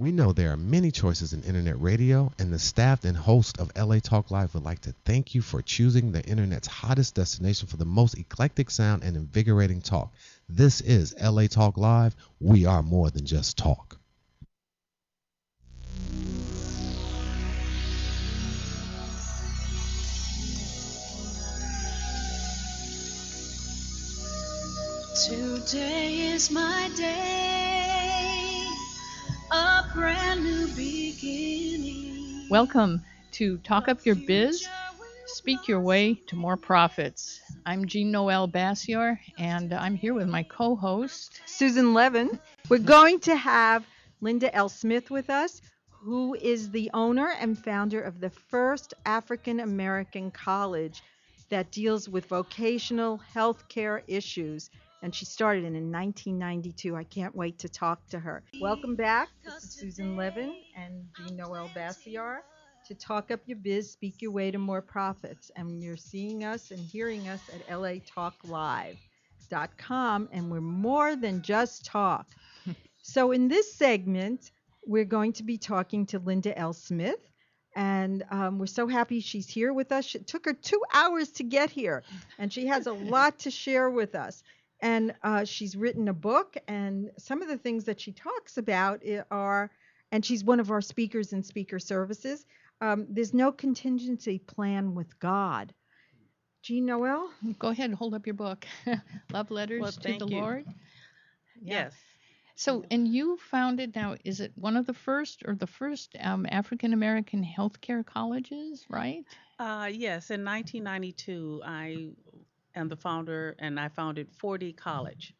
We know there are many choices in internet radio, and the staff and host of LA Talk Live would like to thank you for choosing the internet's hottest destination for the most eclectic sound and invigorating talk. This is LA Talk Live. We are more than just talk. Today is my day, a brand new beginning. Welcome to Talk Up Your Biz, Speak Your Way to More Profits. I'm Jean Noel Bassior, and I'm here with my co-host, Susan Levin. We're going to have Linda L. Smith with us, who is the owner and founder of the first African American college that deals with vocational healthcare issues. And she started in 1992. I can't wait to talk to her. Welcome back. This is Susan Levin and Jean Noel Bassiar to Talk Up Your Biz, Speak Your Way to More Profits. And you're seeing us and hearing us at latalklive.com, and we're more than just talk. So in this segment, we're going to be talking to Linda L. Smith, and we're so happy she's here with us. It took her 2 hours to get here, and she has a lot to share with us. And she's written a book, and some of the things that she talks about are, and she's one of our speakers in Speaker Services. There's no contingency plan with God. Jean Noel? go ahead and hold up your book, Love Letters to the Lord. Yeah. Yes. So, and you founded, now, is it one of the first or the first African American healthcare colleges, right? Yes. In 1992, I am the founder, and I founded 4D College.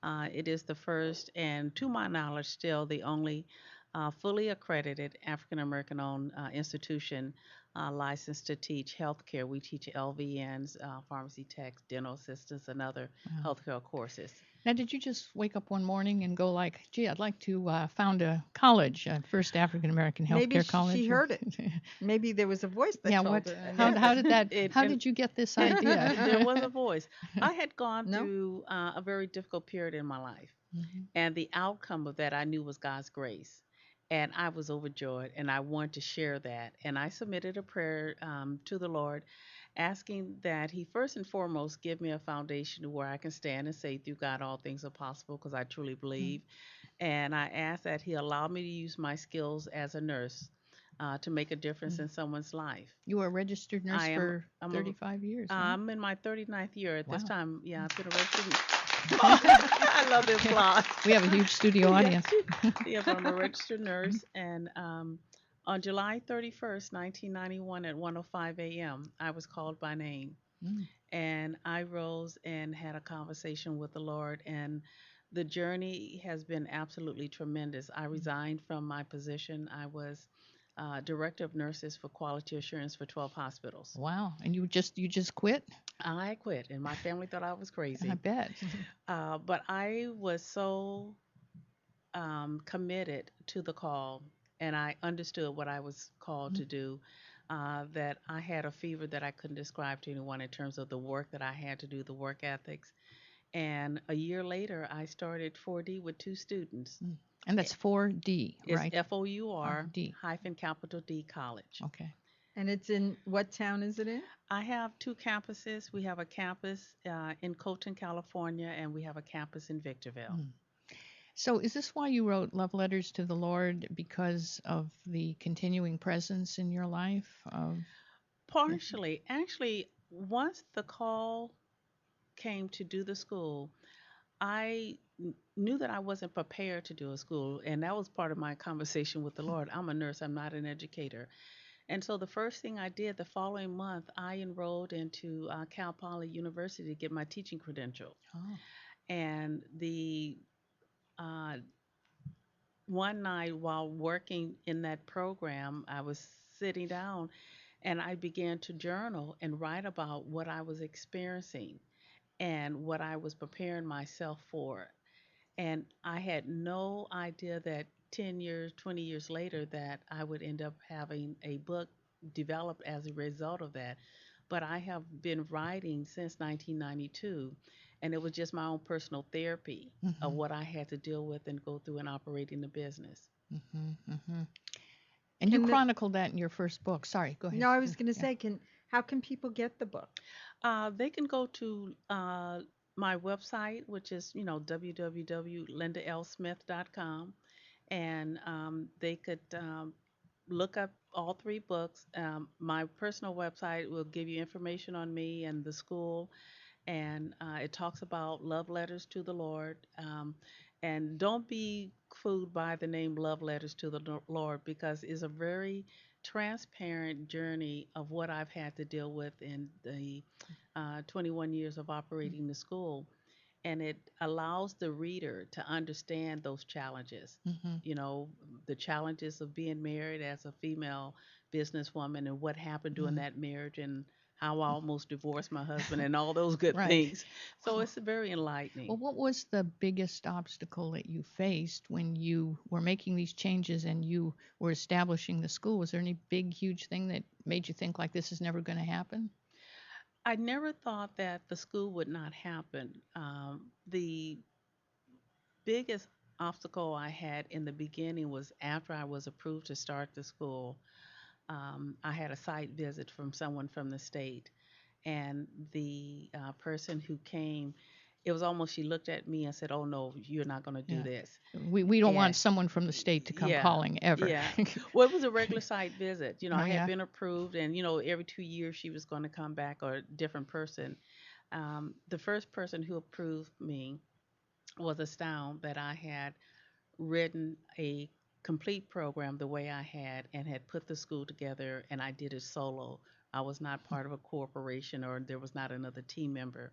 It is the first, and to my knowledge, still the only fully accredited African American owned institution licensed to teach healthcare. We teach LVNs, pharmacy techs, dental assistants, and other healthcare courses. Now, did you just wake up one morning and go like, gee, I'd like to found a college, first African American healthcare college? Maybe she heard it. Maybe there was a voice that told her. How did that? How did you get this idea? There was a voice. I had gone through a very difficult period in my life, and the outcome of that I knew was God's grace, and I was overjoyed, and I wanted to share that, and I submitted a prayer to the Lord, asking that He first and foremost give me a foundation where I can stand and say, through God, all things are possible, because I truly believe. And I asked that He allow me to use my skills as a nurse to make a difference in someone's life. You were a registered nurse for 35 years. Right? I'm in my 39th year at this time. Yeah, I've been a registered. I love the applause. We have a huge studio audience. Yes, I'm a registered nurse, and on July 31st, 1991 at 1:05 a.m., I was called by name, and I rose and had a conversation with the Lord, and the journey has been absolutely tremendous. I resigned from my position. I was director of nurses for quality assurance for 12 hospitals. Wow, and you just quit? I quit, and my family thought I was crazy. I bet. But I was so committed to the call, and I understood what I was called to do, that I had a fever that I couldn't describe to anyone in terms of the work that I had to do, the work ethics. And a year later, I started 4D with 2 students. And that's 4D, right? It's FOUR hyphen capital D College. Okay. And it's in, what town is it in? I have 2 campuses. We have a campus in Colton, California, and we have a campus in Victorville. So is this why you wrote Love Letters to the Lord, because of the continuing presence in your life? Partially. Actually, once the call came to do the school, I knew that I wasn't prepared to do a school, and that was part of my conversation with the Lord. I'm a nurse, I'm not an educator. And so the first thing I did the following month, I enrolled into Cal Poly University to get my teaching credential. And the one night while working in that program, I was sitting down and I began to journal and write about what I was experiencing and what I was preparing myself for. And I had no idea that 10 years, 20 years later, that I would end up having a book developed as a result of that. But I have been writing since 1992, and it was just my own personal therapy of what I had to deal with and go through in operating the business. Hmm. Hmm. And you Can the chronicled that in your first book. Sorry, go ahead. No, I was going to Yeah. say, can how can people get the book? They can go to my website, which is, www.lindalsmith.com, and they could look up all three books. My personal website will give you information on me and the school, and it talks about love letters to the Lord. And don't be fooled by the name Love Letters to the Lord, because it's a very transparent journey of what I've had to deal with in the 21 years of operating the school. And it allows the reader to understand those challenges. Hmm. You know, the challenges of being married as a female businesswoman, and what happened during Hmm. that marriage, and how I almost divorced my husband, and all those good Right. things. So it's very Well, enlightening. what was the biggest obstacle that you faced when you were making these changes and you were establishing the school? Was there any big, huge thing that made you think like this is never going to happen? I never thought that the school would not happen. The biggest obstacle I had in the beginning was after I was approved to start the school. I had a site visit from someone from the state, and the person who came, it was almost, she looked at me and said, "Oh no, you're not going to do Yeah. this." We don't And want someone from the state to come yeah, calling ever. yeah. Well, it was a regular site visit. Oh, I had yeah. been approved, and every 2 years she was going to come back, or a different person. The first person who approved me was astounded that I had written a complete program the way I had, and had put the school together, and I did it solo. I was not part of a corporation, or there was not another team member.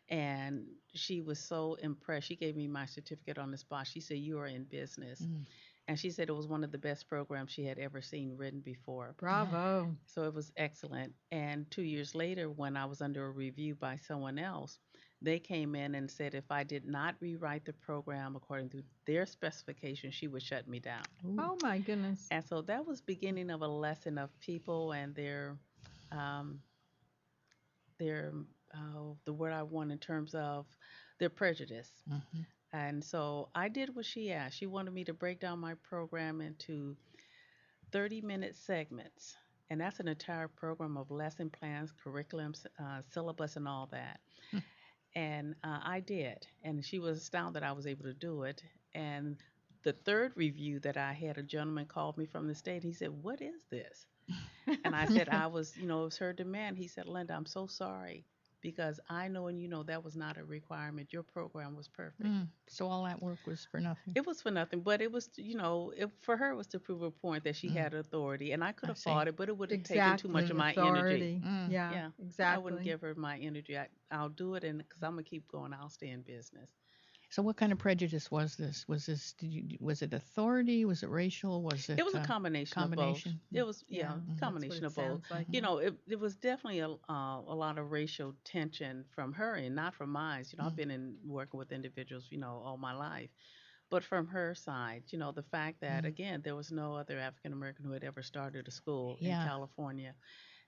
And she was so impressed. She gave me my certificate on the spot. She said, "You are in business." Mm. And she said it was one of the best programs she had ever seen written before. Yeah. Bravo. So it was excellent. And 2 years later, when I was under a review by someone else, they came in and said if I did not rewrite the program according to their specifications, she would shut me down. Ooh. Oh my goodness. And so that was beginning of a lesson of people and um, their the word I want in terms of their prejudice. Mhm. And so I did what she asked. She wanted me to break down my program into 30-minute segments. And that's an entire program of lesson plans, curriculums, syllabus, and all that. Hmm. And I did. And she was astounded I was able to do it. And the third review that I had, a gentleman called me from the state. He said, "What is this?" And I said, it was her demand. He said, "Linda, I'm so sorry, because I know and that was not a requirement. Your program was perfect." Mm. So all that work was for nothing. It was for nothing, but it was, for her, it was to prove a point that she Mm. had authority, and I could I have see. fought it, but it would have taken too much Exactly. of my energy. Authority. Mm. Yeah, Yeah, I wouldn't exactly. give her my energy. I'll do it, and because I'm gonna keep going, I'll stay in business. So what kind of prejudice was this? Was it authority? Was it racial? Was it It was a combination of both. combination? It was, Yeah, Mhm. that's what combination it of both. sounds like. Mhm. It was definitely a lot of racial tension from her and not from mine. I've Mm. been in working with individuals, all my life. But from her side, the fact that, Mm. again, there was no other African American who had ever started a school in Yeah. California,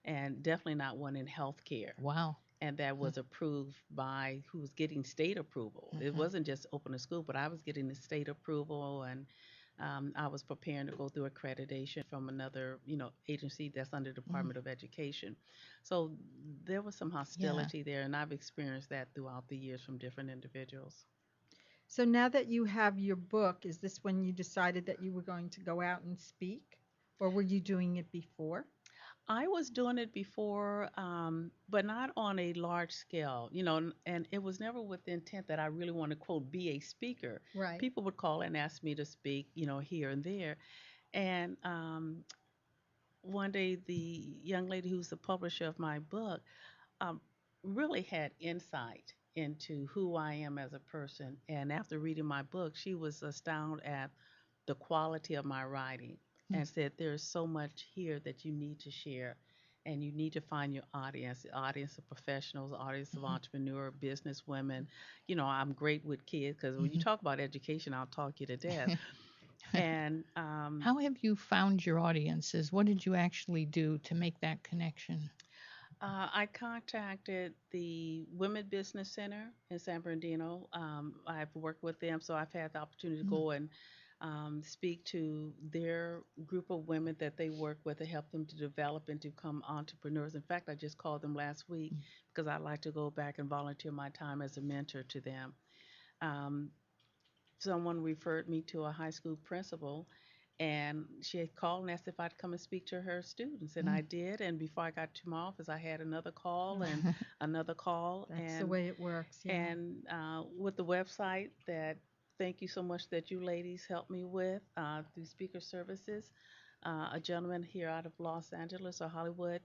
and definitely not one in healthcare, Wow. and that was approved by, who was getting state approval. It Mhm. wasn't just open a school, but I was getting the state approval, and I was preparing to go through accreditation from another, agency that's under Mm. Department of Education. So there was some Yeah. hostility there, and I've experienced that throughout the years from different individuals. So now that you have your book, is this when you decided that you were going to go out and speak? Or were you doing it before? I was doing it before, but not on a large scale, and it was never with the intent that I really want to, quote, be a speaker. Right. People would call and ask me to speak, here and there. And one day, the young lady who's the publisher of my book um, really had insight into who I am as a person. And after reading my book, she was astounded at the quality of my writing, Mm. and said, "There's so much here that you need to share, and you need to find your audience, the audience of professionals, audience of Mhm. entrepreneur, business women. I'm great with kids, because when you Mhm. talk about education, I'll talk you to death." And How have you found your audiences? What did you actually do to make that connection? I contacted the Women Business Center in San Bernardino. I've worked with them, so I've had the opportunity to Mm. go and speak to their group of women that they work with to help them to develop and to become entrepreneurs. In fact, I just called them last week because I'd like to go back and volunteer my time as a mentor to them. Um, Someone referred me to a high school principal, and she had called and asked if I'd come and speak to her students, and I did. And before I got to my office, I had another call and another call. That's the and way it works. Yeah. and with the website that, thank you so much that you ladies helped me with through Speaker Services. A gentleman here out of Los Angeles or Hollywood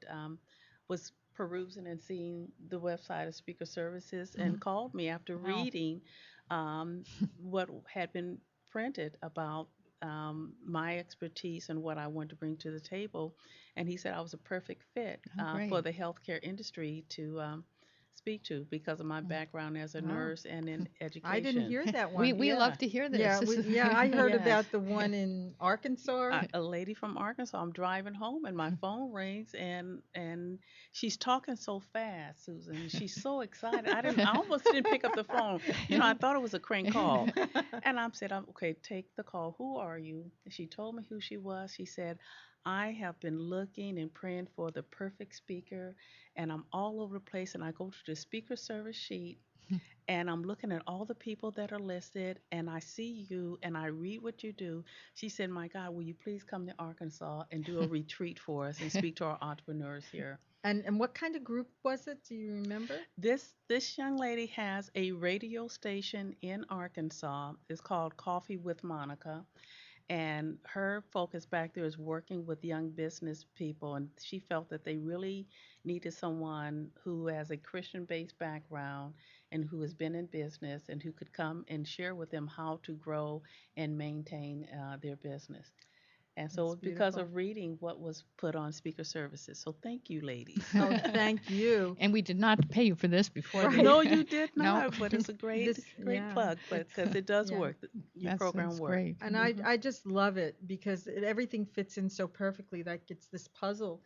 was perusing and seeing the website of Speaker Services and called me after Wow. reading what had been printed about my expertise and what I want to bring to the table. And he said I was a perfect fit Oh, for great. the healthcare industry to speak to because of my background as a Wow. nurse and in education. I didn't hear that We one. we love Yeah. to hear this. Yeah, This is I heard Yes. about the one in Arkansas. A lady from Arkansas. I'm driving home and my phone rings and she's talking so fast, Susan. She's so excited. I almost didn't pick up the phone. I thought it was a crank call. And I said, okay, take the call. Who are you? And she told me who she was. She said, I have been looking and praying for the perfect speaker, and I'm all over the place. And I go to the speaker service sheet, and I'm looking at all the people that are listed, and I see you, and I read what you do. She said, my God, will you please come to Arkansas and do a retreat for us and speak to our entrepreneurs here? And what kind of group was it? Do you remember? This young lady has a radio station in Arkansas. It's called Coffee with Monica. And her focus back there is working with young business people. And she felt that they really needed someone who has a Christian based background and who has been in business and who could come and share with them how to grow and maintain their business. And so it That's was because beautiful. of reading what was put on Speaker Services. So thank you, ladies. Oh, thank you. and we did not pay you for this before. Right. No, you did No. not, but it's a great, This- great yeah, plug, but because it does yeah. work. Your That's program works. great. And I just love it because everything fits in so perfectly. Like it's this puzzle.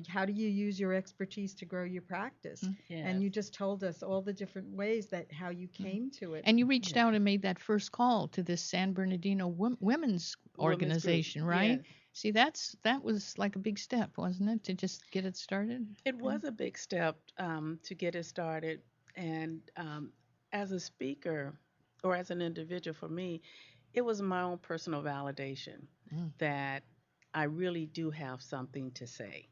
How do you use your expertise to grow your practice? Yes. And you just told us all the different ways that how you came to it. And you reached out and made that first call to this San Bernardino Women's Organization, group, right? yes. See, that was like a big step, wasn't it, to just get it started? It was a big step to get it started. And as a speaker or as an individual for me, it was my own personal validation that I really do have something to say.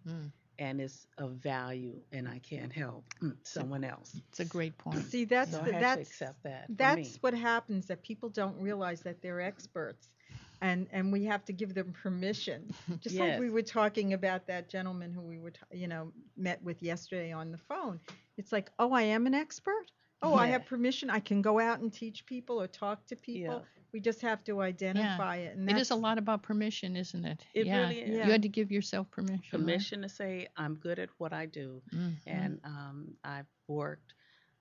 And it's of value, and I can't help someone else. It's a great point. See, that's So the, I had to that's accept that. For that's me. what happens, that people don't realize that they're experts, and we have to give them permission. Just like Yes. we were talking about that gentleman who we were met with yesterday on the phone. It's like, oh, I am an expert. Oh, I Yeah. have permission. I can go out and teach people or talk to people. Yeah. We just have to identify it. And It is that's a lot about permission, isn't it? It yeah. really is. Yeah. You had to give yourself permission. right? Permission to say I'm good at what I do, and I've worked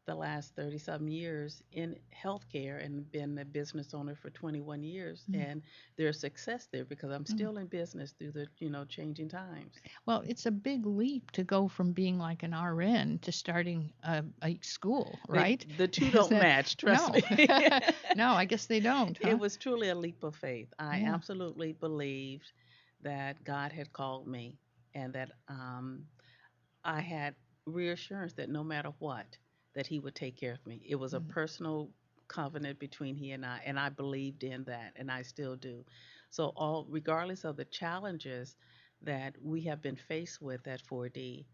the last 30-some years in healthcare and been a business owner for 21 years, and there's success there because I'm still in business through the changing times. Well, it's a big leap to go from being like an RN to starting a school, right? The two Is don't that- match, trust no. me. No, I guess they don't. Huh? It was truly a leap of faith. I Yeah. absolutely believed that God had called me and that I had reassurance that no matter what, that He would take care of me. It was a personal covenant between He and I believed in that, and I still do. So, regardless of the challenges that we have been faced with at 4D,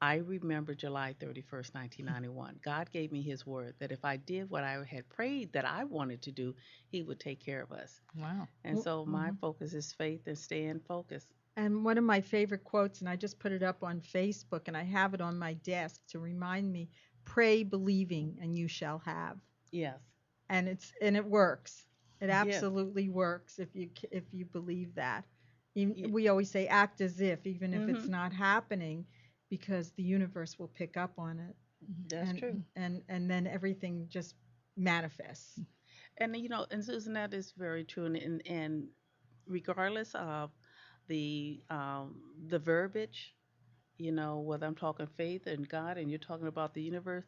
I remember July 31st, 1991. God gave me His word that if I did what I had prayed that I wanted to do, He would take care of us. Wow. And so my focus is faith and staying focused. And one of my favorite quotes, and I just put it up on Facebook, and I have it on my desk to remind me: "Pray, believing, and you shall have." Yes. And it works. It absolutely works if you believe that. We always say act as if, even if it's not happening, because the universe will pick up on it. That's true. And then everything just manifests. And and Susan, that is very true. And regardless of the verbiage, whether I'm talking faith and God and you're talking about the universe,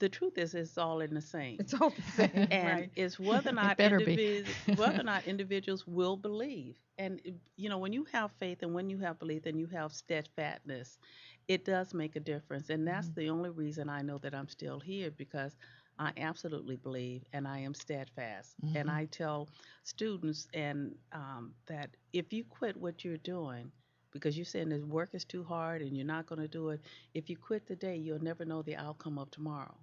the truth is, it's all in the same. It's all the same, And right? it's whether or not better be. whether or not individuals will believe. And when you have faith and when you have belief and you have steadfastness, it does make a difference. And that's the only reason I know that I'm still here, because I absolutely believe and I am steadfast. And I tell students that if you quit what you're doing because you're saying the work is too hard and you're not going to do it, if you quit today, you'll never know the outcome of tomorrow.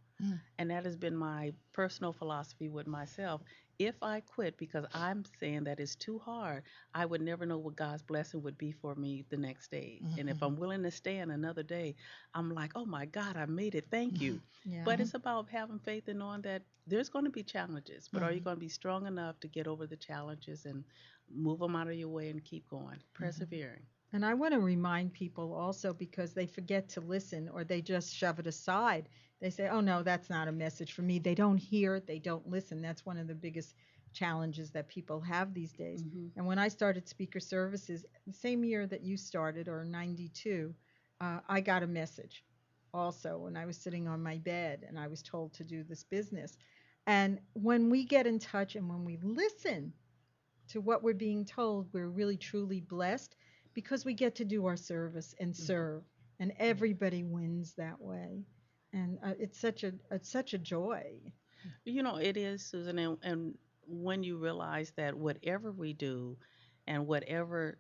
And that has been my personal philosophy with myself. If I quit because I'm saying that it's too hard, I would never know what God's blessing would be for me the next day. And if I'm willing to stand another day, I'm like, oh my God, I made it. Thank you. Yeah. But it's about having faith and knowing that there's going to be challenges, but are you going to be strong enough to get over the challenges and move them out of your way and keep going, persevering? And I want to remind people also, because they forget to listen or they just shove it aside. They say, oh, no, that's not a message for me. They don't hear it. They don't listen. That's one of the biggest challenges that people have these days. And when I started Speaker Services, the same year that you started, or 92, I got a message also when I was sitting on my bed and I was told to do this business. And when we get in touch and when we listen to what we're being told, we're really truly blessed, because we get to do our service and serve, and everybody wins that way. And it's such a joy. It is, Susan, and when you realize that whatever we do and whatever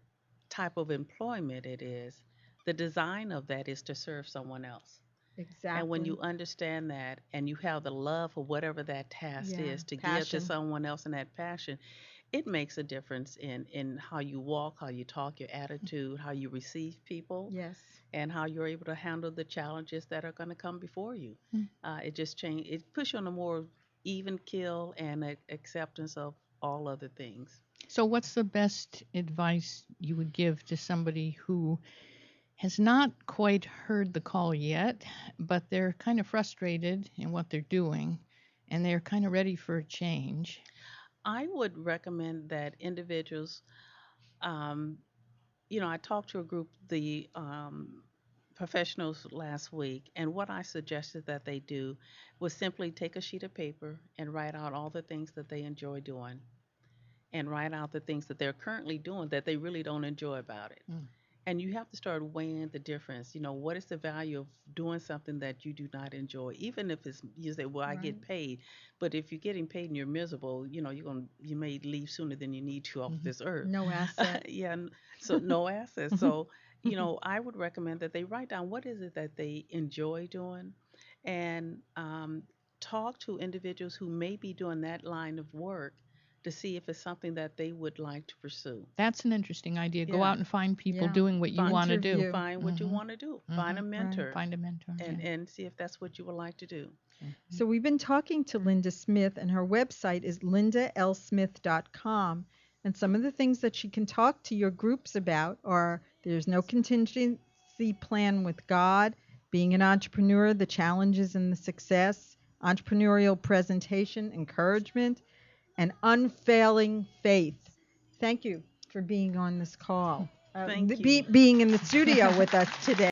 type of employment it is, the design of that is to serve someone else. Exactly. And when you understand that and you have the love for whatever that task is to give passion. to someone else in that passion, it makes a difference in how you walk, how you talk, your attitude, how you receive people, Yes. and how you're able to handle the challenges that are going to come before you. It just change. It puts you on a more even keel and acceptance of all other things. So, what's the best advice you would give to somebody who has not quite heard the call yet, but they're kind of frustrated in what they're doing and they're kind of ready for a change? I would recommend that individuals, I talked to a group, the professionals last week, and what I suggested that they do was simply take a sheet of paper and write out all the things that they enjoy doing, and write out the things that they're currently doing that they really don't enjoy about it. And you have to start weighing the difference. What is the value of doing something that you do not enjoy? Even if you say, well, I get paid, but if you're getting paid and you're miserable, you may leave sooner than you need to off this earth. No asset. So no assets. So, I would recommend that they write down what is it that they enjoy doing, and talk to individuals who may be doing that line of work to see if it's something that they would like to pursue. That's an interesting idea. Go Yeah. out and find people Yeah. doing what you Find want to interview. do. Find what you want to do. Find a mentor. Find a mentor. And see if that's what you would like to do. So we've been talking to Linda Smith, and her website is lindalsmith.com. And some of the things that she can talk to your groups about are: there's no contingency plan with God, being an entrepreneur, the challenges and the success, entrepreneurial presentation, encouragement, and unfailing faith. Thank you for being on this call. Thank you. Being in the studio with us today.